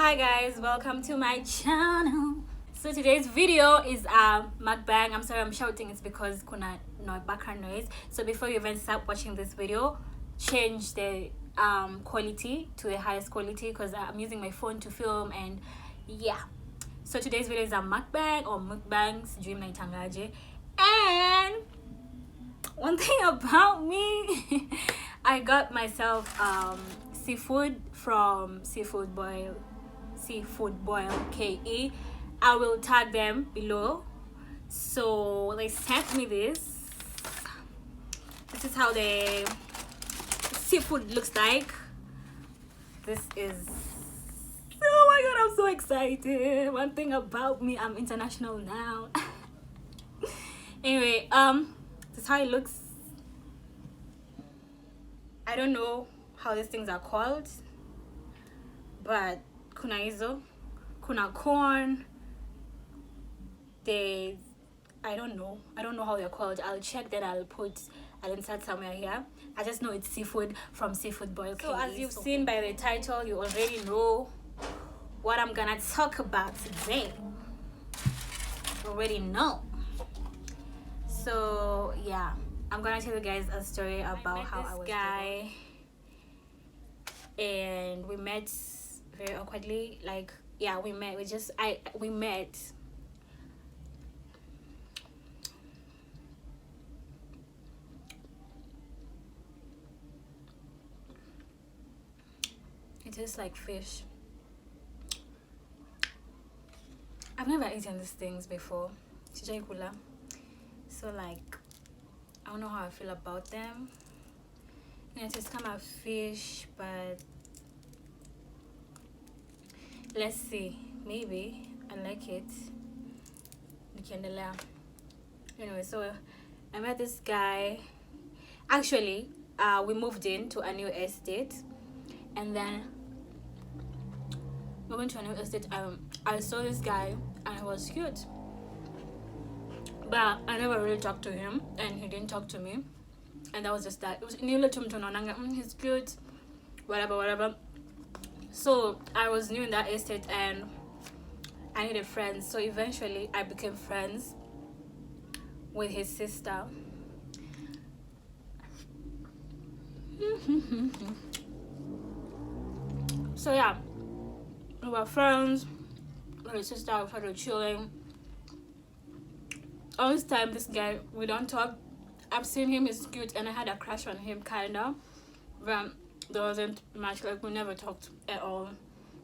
Hi guys, welcome to my channel. So today's video is mukbang. I'm sorry I'm shouting, it's because kuna no background noise. So before you even start watching this video, change the quality to the highest quality because I'm using my phone to film. And yeah, so today's video is a mukbang or mukbangs dream night tangaje. And one thing about me, I got myself seafood from Seafood Boil KE. I will tag them below. So they sent me this. This is how the seafood looks like. This is, oh my god, I'm so excited. One thing about me, I'm international now. Anyway, this is how it looks. I don't know how these things are called, but kuna hizo, kuna corn, I don't know how they're called. I'll check, then I'll insert somewhere here. I just know it's seafood from Seafood Boil. So as you've seen by the title, you already know what I'm gonna talk about today. You already know. So yeah, I'm gonna tell you guys a story about how I was guy, and we met very awkwardly. Like, yeah, we met. We met. It tastes like fish. I've never eaten these things before. Sijaikula. So like, I don't know how I feel about them. And it tastes kind of fish, but let's see. Maybe I like it. Anyway, so I met this guy. Actually, we moved into a new estate, and then moving to a new estate, I saw this guy and he was cute, but I never really talked to him and he didn't talk to me, and that was just that. It was he's cute, whatever. So I was new in that estate and I needed friends, so eventually I became friends with his sister. So yeah, we were friends with his sister. We started chilling. All this time, this guy, we don't talk. I've seen him, he's cute, and I had a crush on him, kinda. But there wasn't much, like, we never talked at all.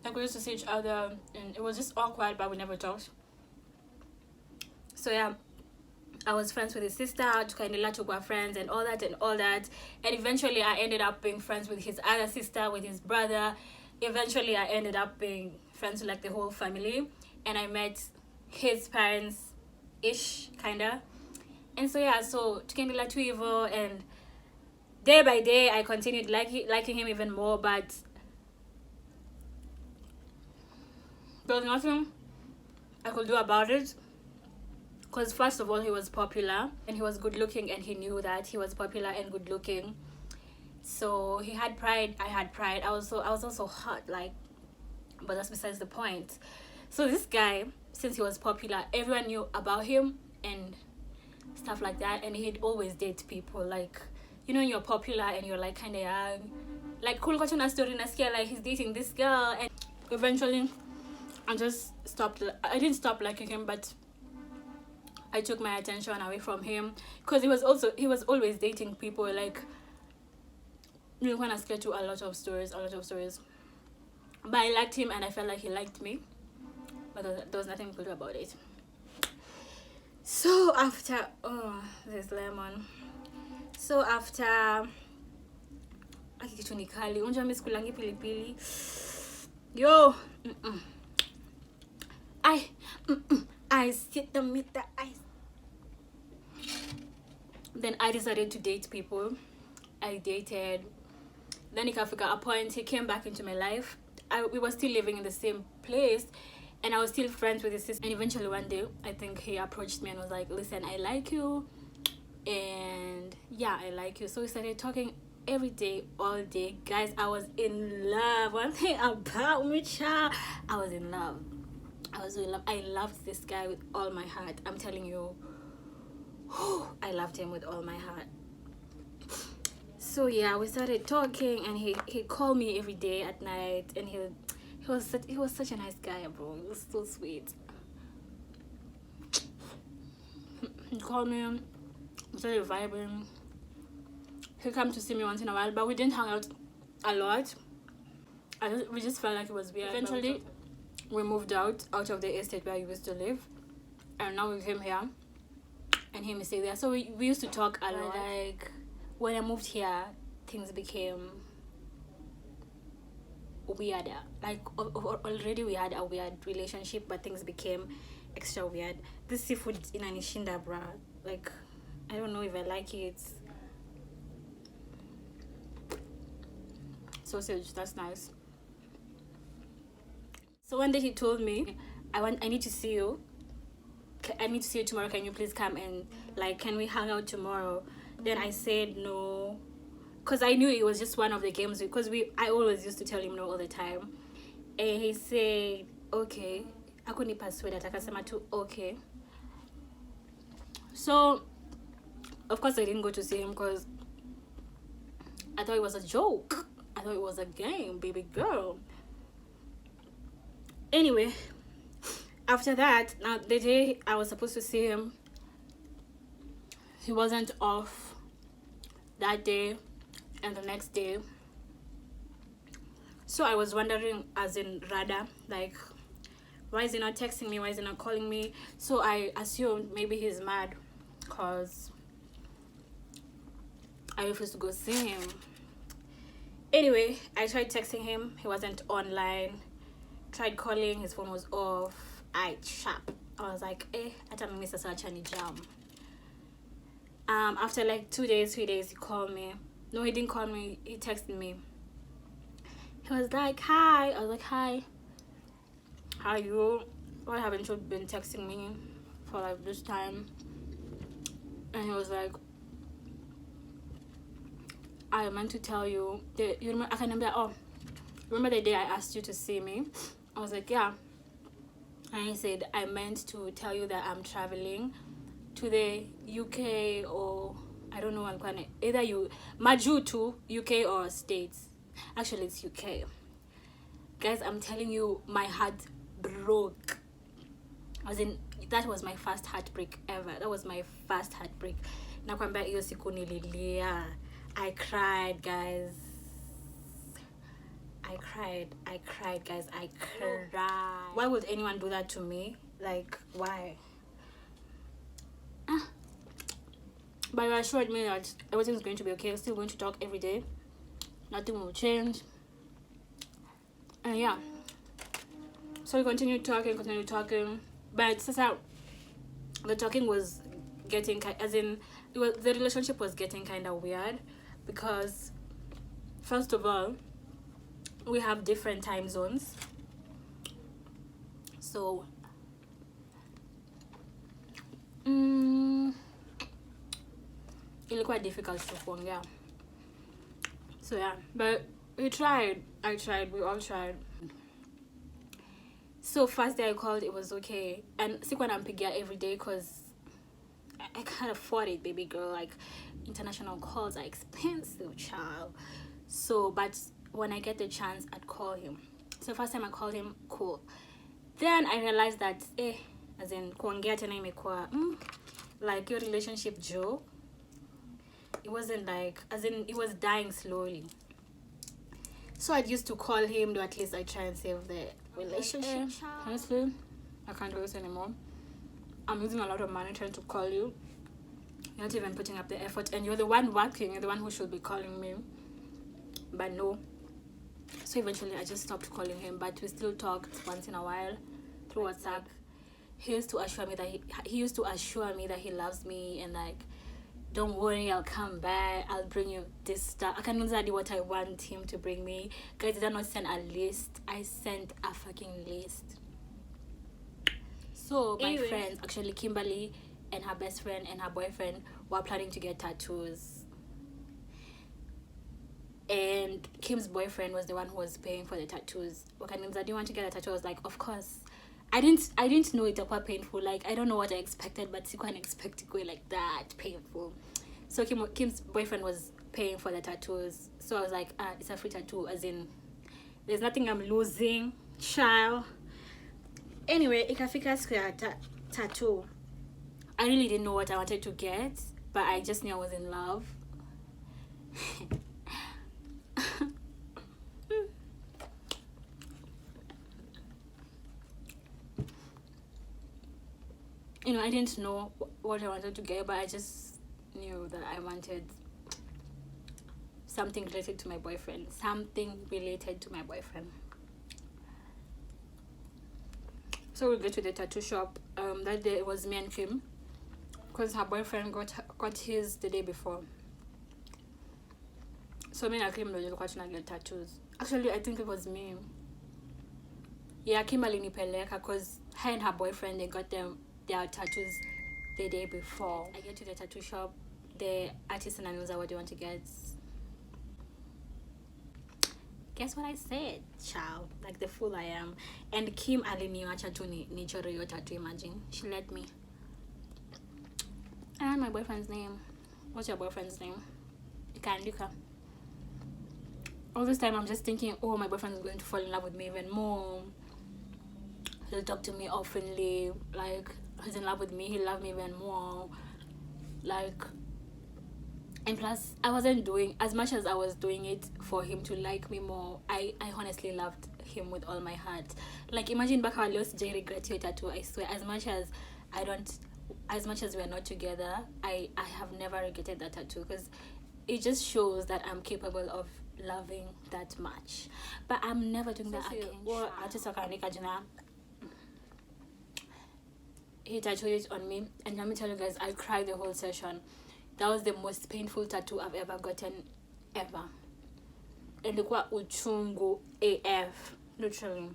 Like, we used to see each other, and it was just awkward, but we never talked. So yeah, I was friends with his sister, to our friends, and all that. And eventually, I ended up being friends with his other sister, with his brother. Eventually, I ended up being friends with, like, the whole family. And I met his parents-ish, kinda. And so yeah, so tukendela tu hivyo, and day by day I continued liking him even more, but there was nothing I could do about it, because first of all, he was popular and he was good looking, and he knew that he was popular and good looking. So he had pride, I had pride. I was also hot, like, but that's besides the point. So this guy, since he was popular, everyone knew about him and stuff like that, and he'd always date people. Like, you know, you're popular and you're like kind of young, like cool a story nasikia like he's dating this girl. And eventually I didn't stop liking him, but I took my attention away from him, because he was always dating people. Like, you want to to a lot of stories, but I liked him and I felt like he liked me, but there was nothing we could do about it. So after, there's lemon. So after kitu ni kali, unja mimi sikulangi pilipili. Yo, I sit the meat that Then I decided to date people. I dated. Then ikafika a point, he came back into my life. We were still living in the same place, and I was still friends with his sister. And eventually one day, I think he approached me and was like, listen, I like you. And yeah, I like you. So we started talking every day, all day. Guys, I was in love. One thing about me, child, I was in love. I was in love. I loved this guy with all my heart. I'm telling you, I loved him with all my heart. So yeah, we started talking, and he called me every day at night, and he was such a nice guy, bro. He was so sweet. He called me, we started vibing. He came to see me once in a while, but we didn't hang out a lot. We just felt like it was weird. Eventually, we moved out of the estate where we used to live, and now we came here, and him is still there. So we used to talk a lot. Like, when I moved here, things became weirder. Like, already we had a weird relationship, but things became extra weird. This seafood in Anishinda, bruh. Like, I don't know if I like it. Sausage, that's nice. So one day he told me, I need to see you. I need to see you tomorrow. Can you please come and, like, can we hang out tomorrow? Then I said no, because I knew it was just one of the games, because I always used to tell him no all the time. And he said okay. I couldn't persuade that. Akasema too okay. So of course I didn't go to see him, because I thought it was a joke. I thought it was a game, baby girl. Anyway, after that, now the day I was supposed to see him, he wasn't off that day and the next day. So I was wondering, as in Rada, like, why is he not texting me? Why is he not calling me? So I assumed maybe he's mad because I refused to go see him. Anyway, I tried texting him. He wasn't online. Tried calling. His phone was off. I was like, I don't miss such any jam. After like 2 days, 3 days, he called me. No, he didn't call me. He texted me. He was like, hi. I was like, hi. How are you? Why haven't you been texting me for like this time? And he was like, I meant to tell you. You remember? I can remember. Oh, remember the day I asked you to see me? I was like, yeah. And he said, I meant to tell you that I'm traveling to the UK, or I don't know. I'm kind of either Maju to UK or States. Actually, it's UK. Guys, I'm telling you, my heart broke. As in, that was my first heartbreak ever. That was my first heartbreak. Nakwambia hiyo siku nililia. I cried, guys. I cried, guys. I cried. Why would anyone do that to me? Like, why? But he assured me that everything's going to be okay. We're still going to talk every day. Nothing will change. And yeah. So we continued talking. But the talking was getting, the relationship was getting kind of weird, because first of all, we have different time zones. So ilikuwa difficult to kuongea. So yeah, but we tried. We all tried. So first day I called, it was okay. And sikuwa nampigia every day because I can't afford it, baby girl. Like, international calls are expensive, child. So, but when I get the chance, I'd call him. So first time I called him, cool. Then I realized that, as in, kuongea tena imekuwa, like, your relationship Joe. It wasn't like, as in, it was dying slowly. So I used to call him, though at least I try and save the relationship. Honestly, I can't do this anymore. I'm losing a lot of money trying to call you. You're not even putting up the effort, and you're the one working. You're the one who should be calling me. But no. So eventually I just stopped calling him, but we still talked once in a while through WhatsApp. He used to assure me that he loves me, and like, don't worry, I'll come back, I'll bring you this stuff. I can't exactly what I want him to bring me. Guys, did I not send a list? I sent a fucking list. So my friends, actually Kimberly and her best friend and her boyfriend, were planning to get tattoos. And Kim's boyfriend was the one who was paying for the tattoos. Okay, do you want to get a tattoo? I was like, of course. I didn't know it was painful. Like, I don't know what I expected, but you can't expect it going like that painful. So Kim's boyfriend was paying for the tattoos. So I was like, it's a free tattoo, as in there's nothing I'm losing, child. Anyway, ikafika square tattoo. I really didn't know what I wanted to get, but I just knew I was in love. I didn't know what I wanted to get, but I just knew that I wanted something related to my boyfriend. So we go to the tattoo shop. That day it was me and Kim, because her boyfriend got his the day before. So me and Kim were watching get tattoos. Actually, I think it was me. Yeah, Kim alinipeleka because her and her boyfriend, they got their tattoos the day before. I get to the tattoo shop. The artist announces what they want to get. Guess what I said, child? Like the fool I am. And Kim aliniwacha tu nichore yo tattoo. Imagine, she let me. And my boyfriend's name. What's your boyfriend's name? Luka. All this time I'm just thinking, oh, my boyfriend is going to fall in love with me even more. He'll talk to me oftenly. Like, he's in love with me. He'll love me even more. Like, and plus, I wasn't doing as much as I was doing it for him to like me more. I honestly loved him with all my heart. Like, imagine back how I lost J regret your tattoo. I swear, as much as we're not together, I have never regretted that tattoo, because it just shows that I'm capable of loving that much. But I'm never doing that again. Well, I just he tattooed it on me, and let me tell you guys, I cried the whole session. That was the most painful tattoo I've ever gotten, ever. And look what uchungu AF, literally.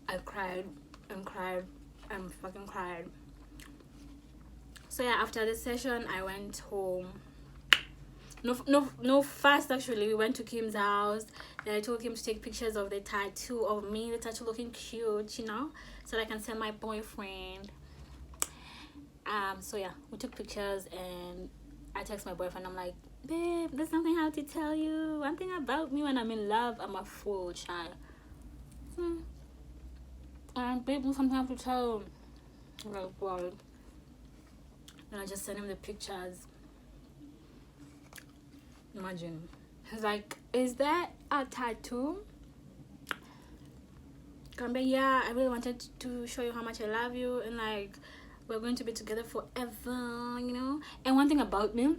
I cried and cried and fucking cried. So yeah, after the session, I went home. No fast, actually. We went to Kim's house. Then I told him to take pictures of the tattoo of me, the tattoo looking cute, so that I can send my boyfriend. So yeah, we took pictures, and I text my boyfriend. I'm like, babe, there's something I have to tell you. One thing about me, when I'm in love, I'm a fool, child. And babe, there's something I have to tell you. I'm like, wow. And I just sent him the pictures. Imagine. He's like, is that a tattoo? I'm like, yeah, I really wanted to show you how much I love you, and like, we're going to be together forever, And one thing about me,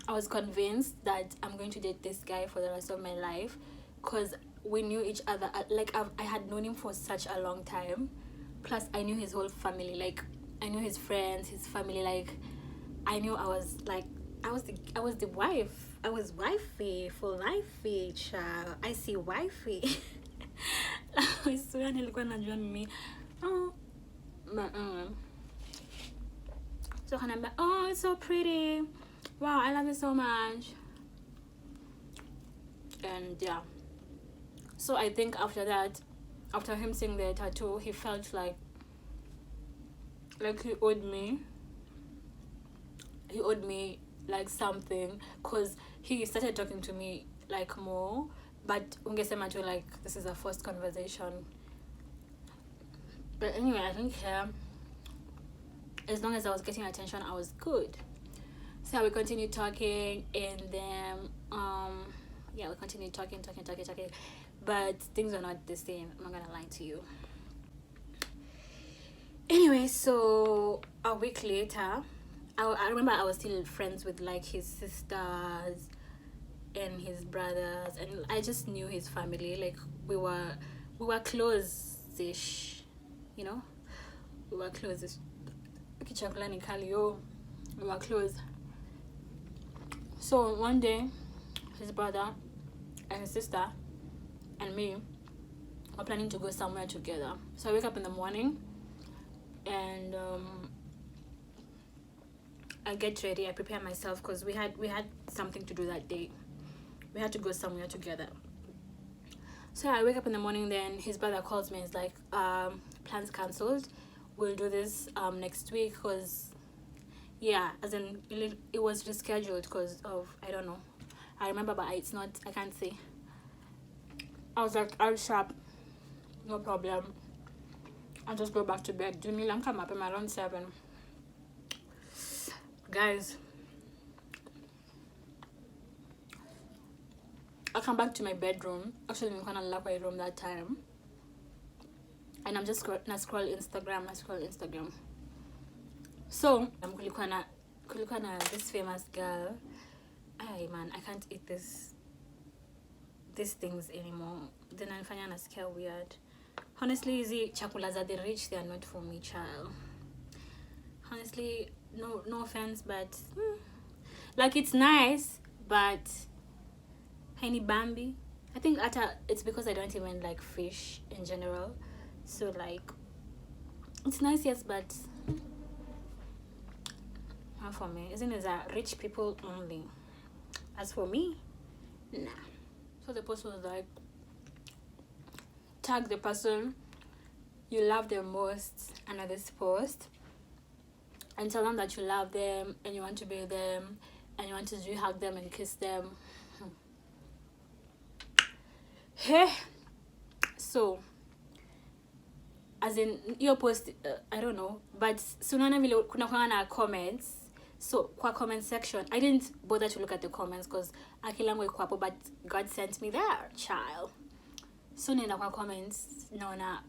I was convinced that I'm going to date this guy for the rest of my life, because we knew each other. Like, I had known him for such a long time. Plus, I knew his whole family. Like, I knew his friends, his family. Like, I knew I was the wife. I was wifey for life, child. I see wifey. I swear nilikuwa najua mimi. So kanamba, oh, it's so pretty. Wow, I love it so much. And yeah. So I think after that, after him seeing the tattoo, he felt like he owed me. He owed me like something, because he started talking to me like more, but ungesema tu like this is a first conversation. But anyway, I think as long as I was getting attention, I was good. So we continued talking, and then we continued talking, but things were not the same. I'm not gonna lie to you. Anyway, so a week later, I remember I was still friends with like his sisters and his brothers, and I just knew his family. Like, we were close-ish, we were close-ish. We were close. So one day, his brother and his sister and me were planning to go somewhere together. So I wake up in the morning, and I get ready. I prepare myself, because we had something to do that day. we had to go somewhere together. So I wake up in the morning, then his brother calls me. He's like, plans cancelled, we'll do this next week, because yeah, as in it was rescheduled because of, I don't know, I remember, but it's not, I can't say. I was like, I'll sharp, no problem, I'll just go back to bed. Do me long come up around 7. Guys, I come back to my bedroom. Actually, I'm gonna lock my room that time, and I'm just scroll Instagram. So I'm kulikwana this famous girl. Ay man, I can't eat these things anymore. Then I'm nasikia weird. Honestly, hizi chakula za the rich, they are not for me, child. Honestly, no offense, but like, it's nice, but haini bambi. I think it's because I don't even like fish in general. So like, it's nice, yes, but not for me. Isn't it that rich people only? As for me, nah. So the post was like, tag the person you love the most under this post, and tell them that you love them and you want to be with them and you want to hug them and kiss them. Hey, so as in your post, I don't know, but sunana vile kuna na comments. So kwa comment section, I didn't bother to look at the comments because akilango ikwapo, but God sent me there, child. So nenda kwa comments, naona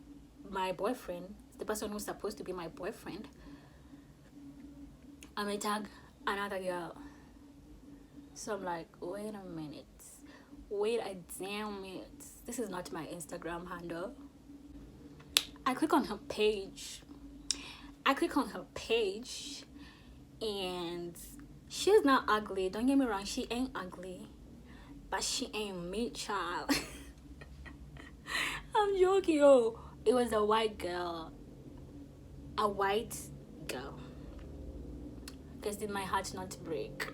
my boyfriend, the person who's supposed to be my boyfriend, I may tag another girl. So I'm like, wait a damn minute, this is not my Instagram handle. I click on her page, and she's not ugly, don't get me wrong, she ain't ugly, but she ain't me, child. I'm joking, yo. It was a white girl. Because did my heart not break?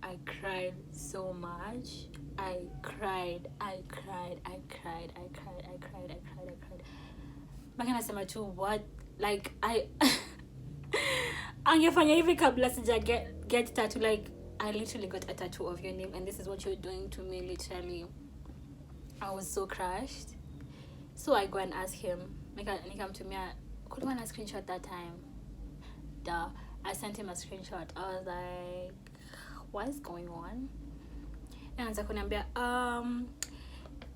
I cried so much. I cried. Makanasema tu what? Like, angefanya hivi kabla sija get tattoo. Like, I literally got a tattoo of your name and this is what you're doing to me, literally. I was so crushed. So I go and ask him. He come to me. Could one screenshot that time? Duh. I sent him a screenshot. I was like, what is going on? And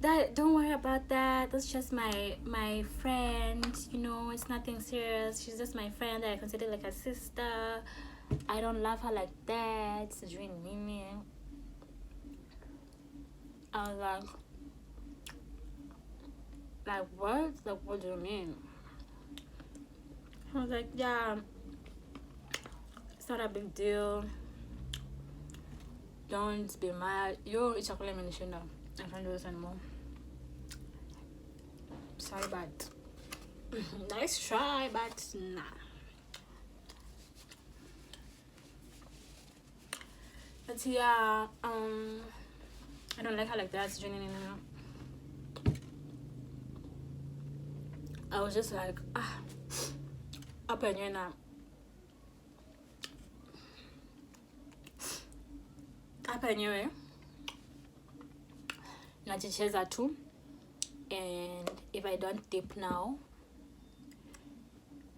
that, don't worry about that. That's just my friend. You know, it's nothing serious. She's just my friend that I consider like a sister. I don't love her like that. It's doing me. I was like what? Like, what do you mean? I was like, yeah, it's not a big deal. Don't be mad. Yo, it's a clear mention. I can't do this anymore. Sorry, but nice try, but nah. But yeah, I don't like her like that. I was just like, up and you know. Up anyway. Najicheza tu. And if I don't dip now,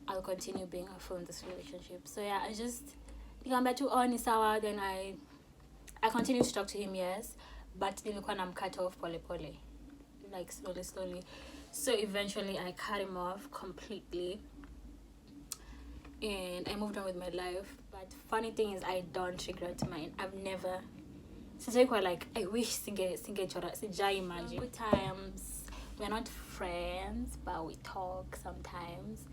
I'll continue being a fool in this relationship. So yeah, I just become back to on Isawa. Then I continue to talk to him, yes, but nilikuwa I'm cut off pole, like slowly. So eventually I cut him off completely and I moved on with my life. But funny thing is, I don't regret mine. I've never, since I quite like, I wish singe sijai imagine. Good times. We're not friends, but we talk sometimes.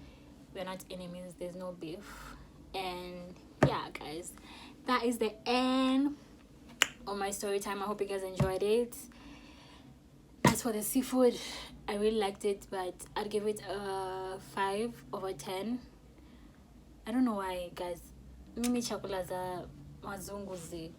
We're not enemies, there's no beef. And yeah, guys, that is the end of my story time. I hope you guys enjoyed it. As for the seafood, I really liked it, but I'd give it a 5/10. I don't know why, guys. mimi chakula za wazungu zi